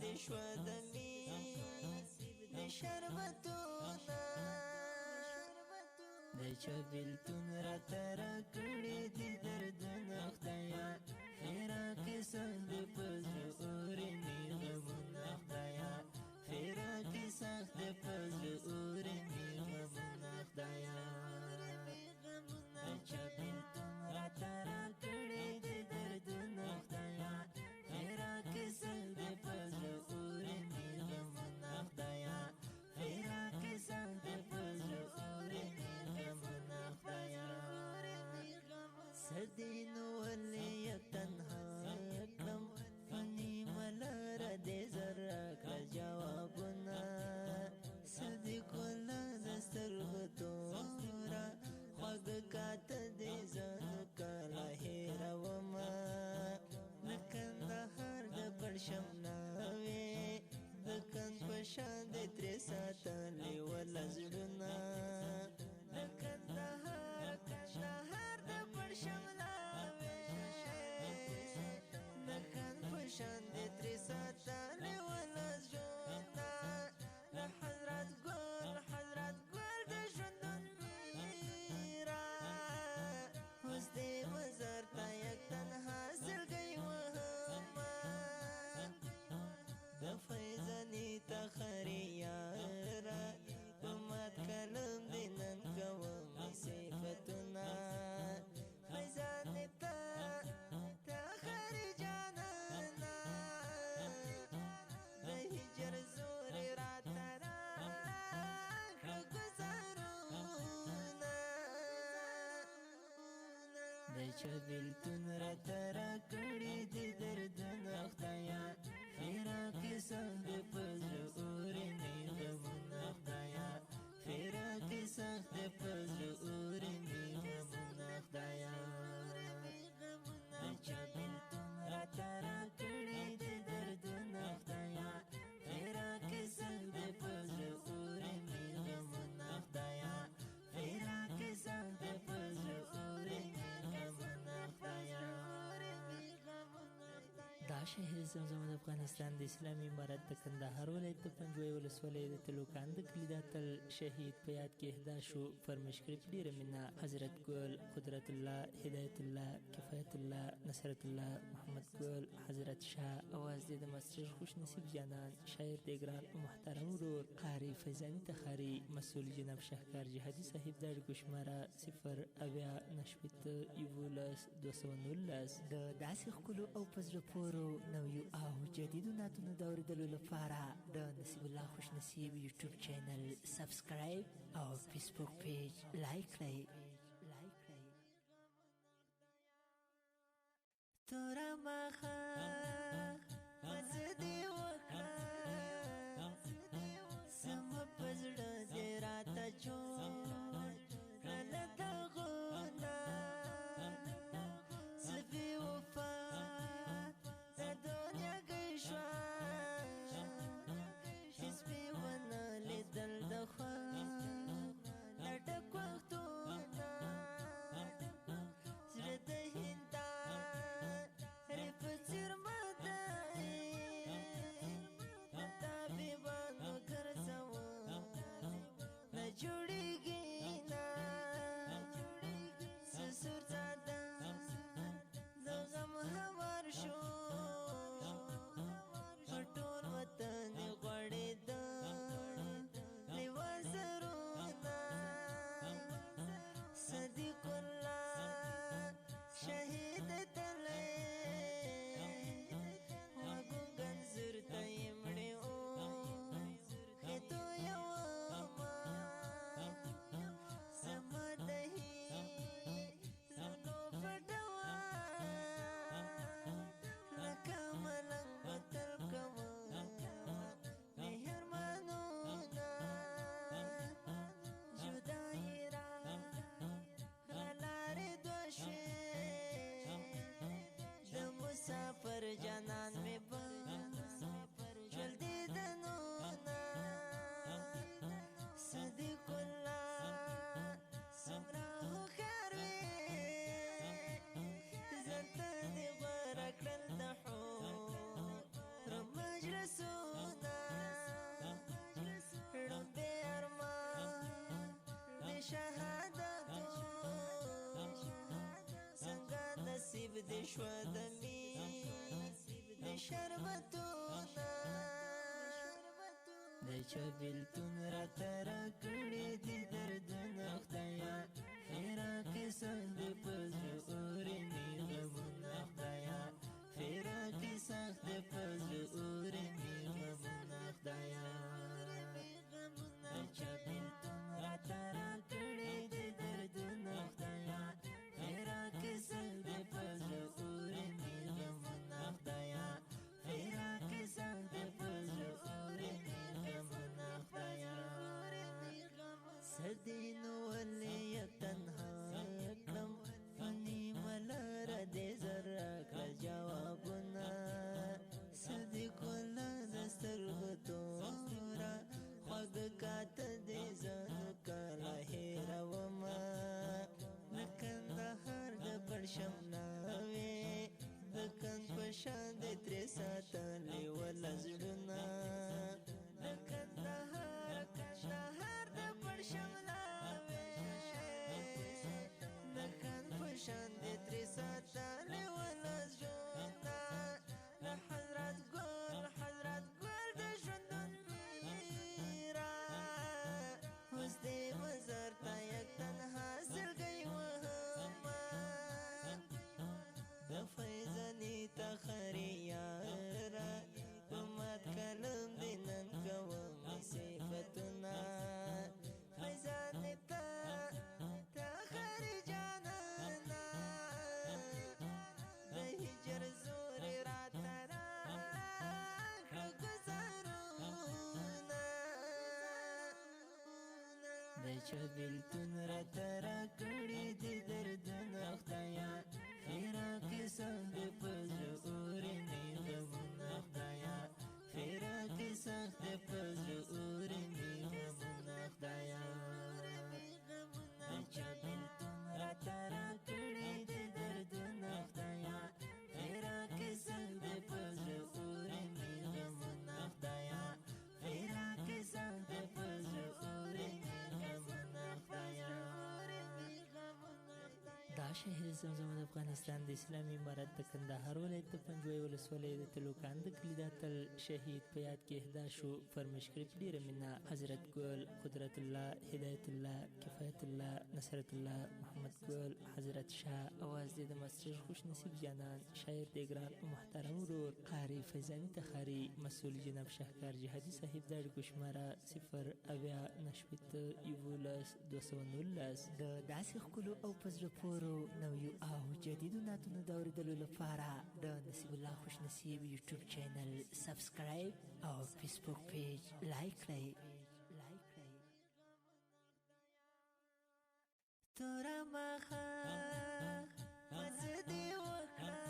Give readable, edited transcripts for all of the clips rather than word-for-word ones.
د شودمی د شربتونا د چا بیلتون را تر کړي دي دردونه خدایا فراق سخت پزړه اورې می غمونه خدایا فراق سخت پزړه اورې می غمونه خدایا د چا بیلتون را تر کړي دي دردونه خدایا فراق سخت پزړه اورې می غمونه خدایا فراق سخت پزړه اورې می غمونه خدایا سدین ولی تنها کړم فنی ملار دې زرا کړ جوابونه صدیق الله دسترغه تورا خوږ کات دې ځانو کله هیروما نکندهار د پړشم ناوې د کند په شان دې ترې ساتلې ولا زړونه نکندهار کندهار د پړشم ناوې د کند په شان دې ترې ساتلې ولا زړونه د حضرت ګل د ژوندون میرا اوس دې مزار ته یک تنها سلګۍ وهمه د فیضاني تخري یارا په مات کلم دې نن کوم صفتونه فیضاني تخري جانانا د هجر زور راته راکړه ګزارونه د چا بیلتون راته راکړي دي دردونه خدایا فراق سخت پزړه اورې می غمونه خدایا فراق سخت پزړه اورې می غمونه خدایا د چا بیلتون راته راکړي دي دردونه خدایا فراق سخت پزړه اورې می غمونه خدایا فراق سخت پزړه اورې می غمونه خدایا دا شهر زمزم د افغانستان د اسلامي امارت د کندهار ولایت د پنجوي ولسوالۍ د تلوکان د کلي د اتل شهید په یاد کې اهدا شو فرمایش کړی په ډېره مینه حضرت ګل قدرت الله هدایت الله کفایت الله نصرت الله محمد ګل حضرت شاه اواز دې د مستر خوش نصیب جانان شاعر د ګران محترم ورور قاری فیضاني تخاري مسؤل جناب شهکار جهادي صاحب د اړیکو شماره 0 د داسې ښکلو او په زړه پورو نویو او جدیدو نعتونو د اورېدلو لپاره د نصیب الله خوش نصیب یوټیوب چینل سبسکرایب او فیسبوک پیج لایک کړئ تورا مخه مزه دې وکړه سمه په زړه دې راته جوړ کړله دغونه زه بې وفا د دنیا گئی شوه هېڅ مې ونه لیدل د خواب د ډک وختونه زړه د هندارې په څېر دې شوه د مینې شربتونه د چا بیلتون راته راکړي دي دردونه خدایه فراقې سخت دې په زړه اورې مې غمونه خدایه فراقې سخت دې په زړه اورې مې غمونه خدایه د چا بیلتون راته راکړي دي دردونه خدایه فراقې سخت دې په زړه اورې مې غمونه خدایه فراقې سخت دې په زړه اورې مې غمونه خدایه سدین ولې تنها کړم نیمه لاره دې زره کړه جوابونه سدې ګله د سترګو توره خوږ کاته دې زنو کله هېرومه د کندهار د پړشم ناوې د کند په شان دې ترې ساتلې وله زړونه د کندهار د پړشم ناوې د کند په شان دې ترې ساتلې وله زړونه د حضرت ګل د ژوندون میرا اوس دې مزار ته یک تنها سلګۍ وهمه د فیضانې ته خرې یاره په مات کلم دې نن کوم صفتونه فیضانې ته خرې جانانه د هجر زورې راته راکړه ګزارونه د چا بیلتون راته راکړي دي دردونه خدایه فراقې سخت دې په زړه اورې مې غمونه خدایه فراقې سخت دې په زړه اورې مې غمونه خدایه د چا بیلتون راته راکړي دي دردونه خدایه فراقې سخت دې په زړه اورې مې غمونه خدایه فراقې سخت دې په زړه اورې مې غمونه خدایه دا شهر زمزم د افغانستان د اسلامي امارت د کندهار ولایت د پنجوایي ولسوالۍ د تلوکان د کلي د اتل شهید په یاد کې اهدا شو فرمایش کړې په ډېره مینه حضرت ګل قدرت الله هدایت الله کفایت الله نصرت الله محمد ګل حضرت شاه اواز دې د مستر خوش نصیب جانان شاعر دې ګران او محترم ورور قاری فیضاني تخاري مسؤل جناب شهکار جهادي صاحب د اړیکو شماره 0 د داسې ښکلو او په زړه پورو نویو او جدیدو نعتونو د اورېدلو لپاره د نصیب الله خوش نصیب یوټیوب چینل سبسکرایب او فیسبوک پیج لایک کړئ. تورا مخه مزه دې وکړه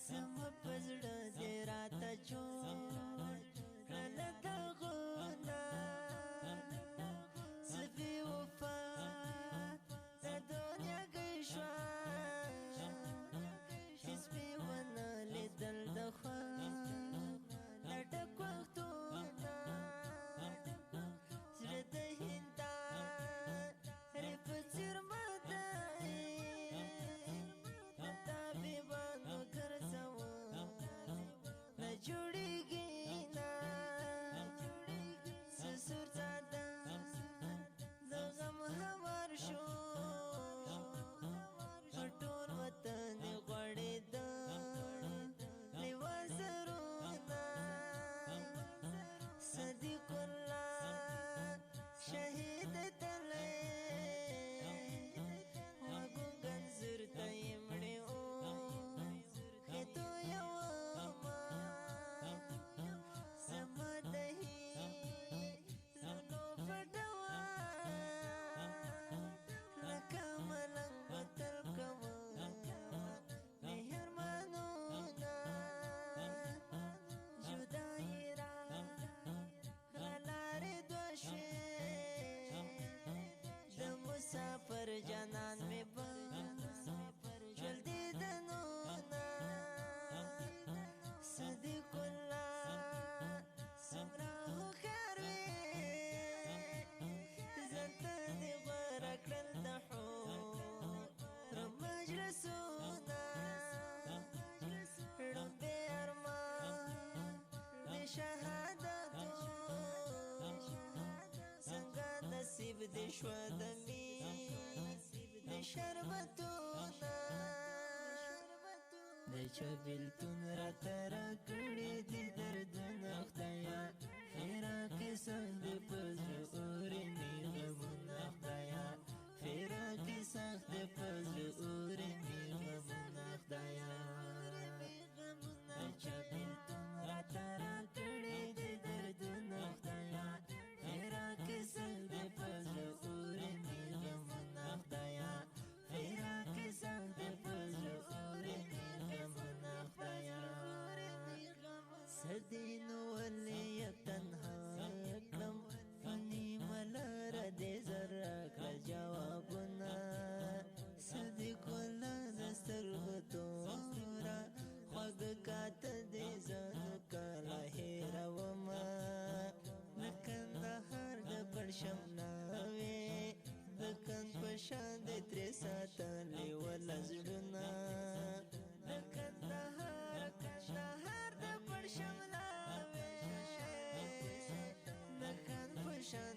سم په زړه دې راته جوړ کړله دغونه زه بې وفا د دنیا گۍ شوه هېڅ مې ونه لیدل د خوند د ډک وختونه زړه د هندارې په څېر د شوه د د شربتونه د چا بیلتون راته راکړي دي دردونه خدایه فراقي سخت دی په زړه اورني غمونه خدایه فراقي سخت دی په زړه اورني غمونه خدایه د چا بیلتون راته راکړي دي دردونه خدایه فراقي سخت دی په زړه اورني غمونه خدایه فراقي سخت دی په زړه اورني غمونه خدایه سدین ولی تنها کړم نیمه لاره دې زره کړه جوابونه سدی کوله د سترګو توره خوږه کاته دې ځان کله هېرومه د کندهار د پرشم ناوې د کند په شان دې ترې ساتلې وله زړونه د کندهار د پرشم ناوې د کند په شان